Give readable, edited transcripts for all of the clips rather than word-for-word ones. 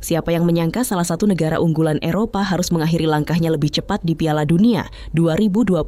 Siapa yang menyangka salah satu negara unggulan Eropa harus mengakhiri langkahnya lebih cepat di Piala Dunia 2026.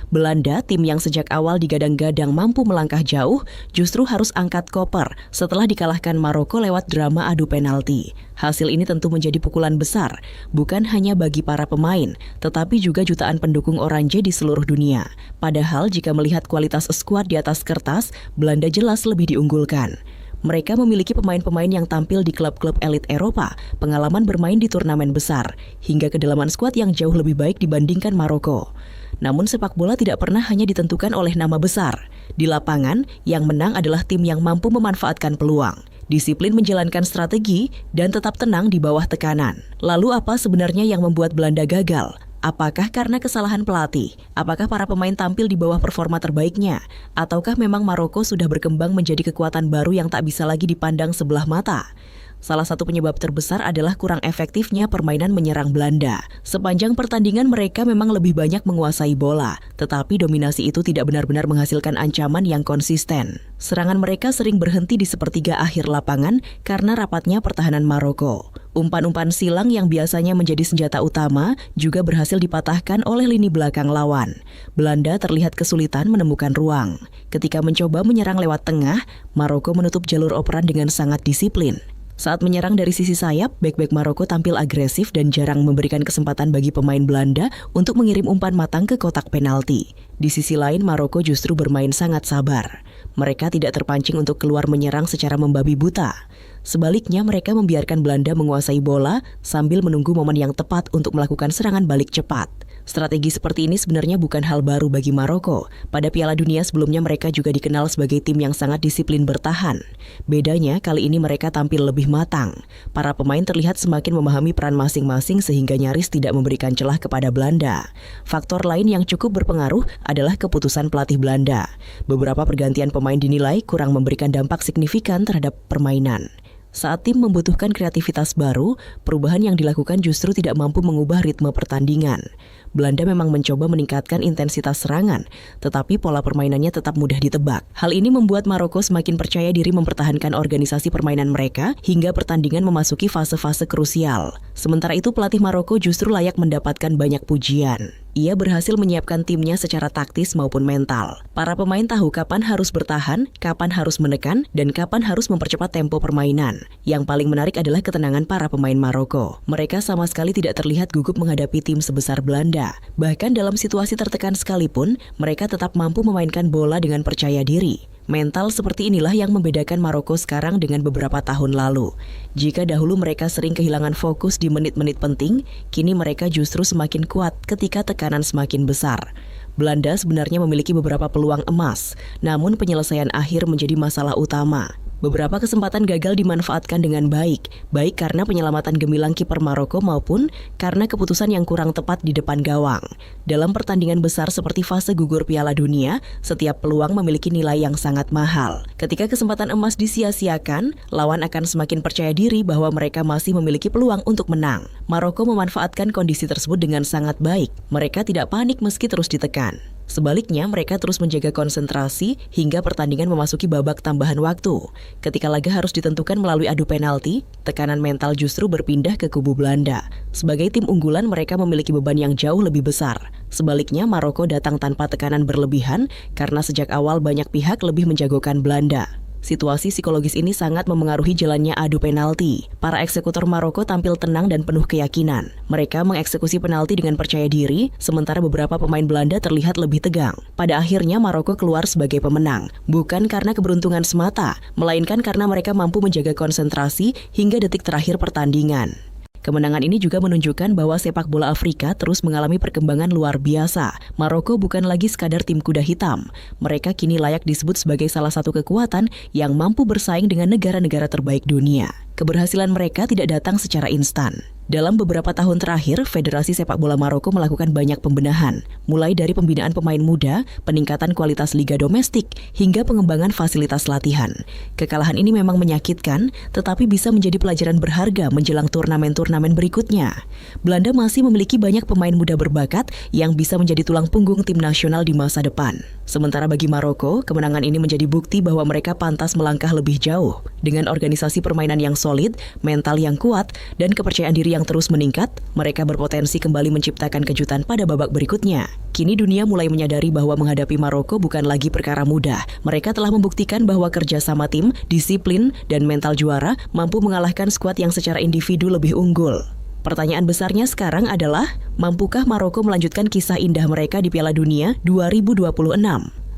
Belanda, tim yang sejak awal digadang-gadang mampu melangkah jauh, justru harus angkat koper setelah dikalahkan Maroko lewat drama adu penalti. Hasil ini tentu menjadi pukulan besar, bukan hanya bagi para pemain, tetapi juga jutaan pendukung Oranje di seluruh dunia. Padahal jika melihat kualitas skuad di atas kertas, Belanda jelas lebih diunggulkan. Mereka memiliki pemain-pemain yang tampil di klub-klub elit Eropa, pengalaman bermain di turnamen besar, hingga kedalaman skuad yang jauh lebih baik dibandingkan Maroko. Namun sepak bola tidak pernah hanya ditentukan oleh nama besar. Di lapangan, yang menang adalah tim yang mampu memanfaatkan peluang, disiplin menjalankan strategi, dan tetap tenang di bawah tekanan. Lalu apa sebenarnya yang membuat Belanda gagal? Apakah karena kesalahan pelatih? Apakah para pemain tampil di bawah performa terbaiknya? Ataukah memang Maroko sudah berkembang menjadi kekuatan baru yang tak bisa lagi dipandang sebelah mata? Salah satu penyebab terbesar adalah kurang efektifnya permainan menyerang Belanda. Sepanjang pertandingan mereka memang lebih banyak menguasai bola, tetapi dominasi itu tidak benar-benar menghasilkan ancaman yang konsisten. Serangan mereka sering berhenti di sepertiga akhir lapangan karena rapatnya pertahanan Maroko. Umpan-umpan silang yang biasanya menjadi senjata utama juga berhasil dipatahkan oleh lini belakang lawan. Belanda terlihat kesulitan menemukan ruang. Ketika mencoba menyerang lewat tengah, Maroko menutup jalur operan dengan sangat disiplin. Saat menyerang dari sisi sayap, bek-bek Maroko tampil agresif dan jarang memberikan kesempatan bagi pemain Belanda untuk mengirim umpan matang ke kotak penalti. Di sisi lain, Maroko justru bermain sangat sabar. Mereka tidak terpancing untuk keluar menyerang secara membabi buta. Sebaliknya, mereka membiarkan Belanda menguasai bola sambil menunggu momen yang tepat untuk melakukan serangan balik cepat. Strategi seperti ini sebenarnya bukan hal baru bagi Maroko. Pada Piala Dunia sebelumnya mereka juga dikenal sebagai tim yang sangat disiplin bertahan. Bedanya, kali ini mereka tampil lebih matang. Para pemain terlihat semakin memahami peran masing-masing sehingga nyaris tidak memberikan celah kepada Belanda. Faktor lain yang cukup berpengaruh adalah keputusan pelatih Belanda. Beberapa pergantian pemain dinilai kurang memberikan dampak signifikan terhadap permainan. Saat tim membutuhkan kreativitas baru, perubahan yang dilakukan justru tidak mampu mengubah ritme pertandingan. Belanda memang mencoba meningkatkan intensitas serangan, tetapi pola permainannya tetap mudah ditebak. Hal ini membuat Maroko semakin percaya diri mempertahankan organisasi permainan mereka hingga pertandingan memasuki fase-fase krusial. Sementara itu pelatih Maroko justru layak mendapatkan banyak pujian. Ia berhasil menyiapkan timnya secara taktis maupun mental. Para pemain tahu kapan harus bertahan, kapan harus menekan, dan kapan harus mempercepat tempo permainan. Yang paling menarik adalah ketenangan para pemain Maroko. Mereka sama sekali tidak terlihat gugup menghadapi tim sebesar Belanda. Bahkan dalam situasi tertekan sekalipun, mereka tetap mampu memainkan bola dengan percaya diri. Mental seperti inilah yang membedakan Maroko sekarang dengan beberapa tahun lalu. Jika dahulu mereka sering kehilangan fokus di menit-menit penting, kini mereka justru semakin kuat ketika tekanan semakin besar. Belanda sebenarnya memiliki beberapa peluang emas, namun penyelesaian akhir menjadi masalah utama. Beberapa kesempatan gagal dimanfaatkan dengan baik karena penyelamatan gemilang kiper Maroko maupun karena keputusan yang kurang tepat di depan gawang. Dalam pertandingan besar seperti fase gugur Piala Dunia, setiap peluang memiliki nilai yang sangat mahal. Ketika kesempatan emas disia-siakan, lawan akan semakin percaya diri bahwa mereka masih memiliki peluang untuk menang. Maroko memanfaatkan kondisi tersebut dengan sangat baik. Mereka tidak panik meski terus ditekan. Sebaliknya, mereka terus menjaga konsentrasi hingga pertandingan memasuki babak tambahan waktu. Ketika laga harus ditentukan melalui adu penalti, tekanan mental justru berpindah ke kubu Belanda. Sebagai tim unggulan, mereka memiliki beban yang jauh lebih besar. Sebaliknya, Maroko datang tanpa tekanan berlebihan karena sejak awal banyak pihak lebih menjagokan Belanda. Situasi psikologis ini sangat memengaruhi jalannya adu penalti. Para eksekutor Maroko tampil tenang dan penuh keyakinan. Mereka mengeksekusi penalti dengan percaya diri, sementara beberapa pemain Belanda terlihat lebih tegang. Pada akhirnya Maroko keluar sebagai pemenang, bukan karena keberuntungan semata, melainkan karena mereka mampu menjaga konsentrasi hingga detik terakhir pertandingan. Kemenangan ini juga menunjukkan bahwa sepak bola Afrika terus mengalami perkembangan luar biasa. Maroko bukan lagi sekadar tim kuda hitam. Mereka kini layak disebut sebagai salah satu kekuatan yang mampu bersaing dengan negara-negara terbaik dunia. Keberhasilan mereka tidak datang secara instan. Dalam beberapa tahun terakhir, Federasi Sepak Bola Maroko melakukan banyak pembenahan, mulai dari pembinaan pemain muda, peningkatan kualitas liga domestik, hingga pengembangan fasilitas latihan. Kekalahan ini memang menyakitkan, tetapi bisa menjadi pelajaran berharga menjelang turnamen-turnamen berikutnya. Belanda masih memiliki banyak pemain muda berbakat yang bisa menjadi tulang punggung tim nasional di masa depan. Sementara bagi Maroko, kemenangan ini menjadi bukti bahwa mereka pantas melangkah lebih jauh. Dengan organisasi permainan yang solid, mental yang kuat, dan kepercayaan diri yang terus meningkat, mereka berpotensi kembali menciptakan kejutan pada babak berikutnya. Kini dunia mulai menyadari bahwa menghadapi Maroko bukan lagi perkara mudah. Mereka telah membuktikan bahwa kerja sama tim, disiplin, dan mental juara mampu mengalahkan skuad yang secara individu lebih unggul. Pertanyaan besarnya sekarang adalah, mampukah Maroko melanjutkan kisah indah mereka di Piala Dunia 2026?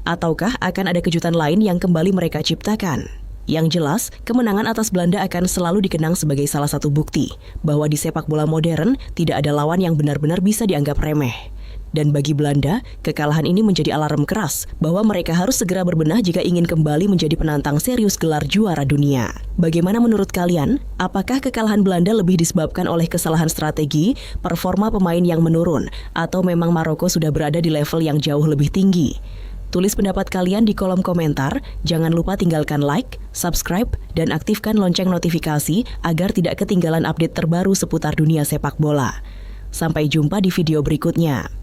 Ataukah akan ada kejutan lain yang kembali mereka ciptakan? Yang jelas, kemenangan atas Belanda akan selalu dikenang sebagai salah satu bukti bahwa di sepak bola modern tidak ada lawan yang benar-benar bisa dianggap remeh. Dan bagi Belanda, kekalahan ini menjadi alarm keras bahwa mereka harus segera berbenah jika ingin kembali menjadi penantang serius gelar juara dunia. Bagaimana menurut kalian? Apakah kekalahan Belanda lebih disebabkan oleh kesalahan strategi, performa pemain yang menurun, atau memang Maroko sudah berada di level yang jauh lebih tinggi? Tulis pendapat kalian di kolom komentar, jangan lupa tinggalkan like, subscribe, dan aktifkan lonceng notifikasi agar tidak ketinggalan update terbaru seputar dunia sepak bola. Sampai jumpa di video berikutnya.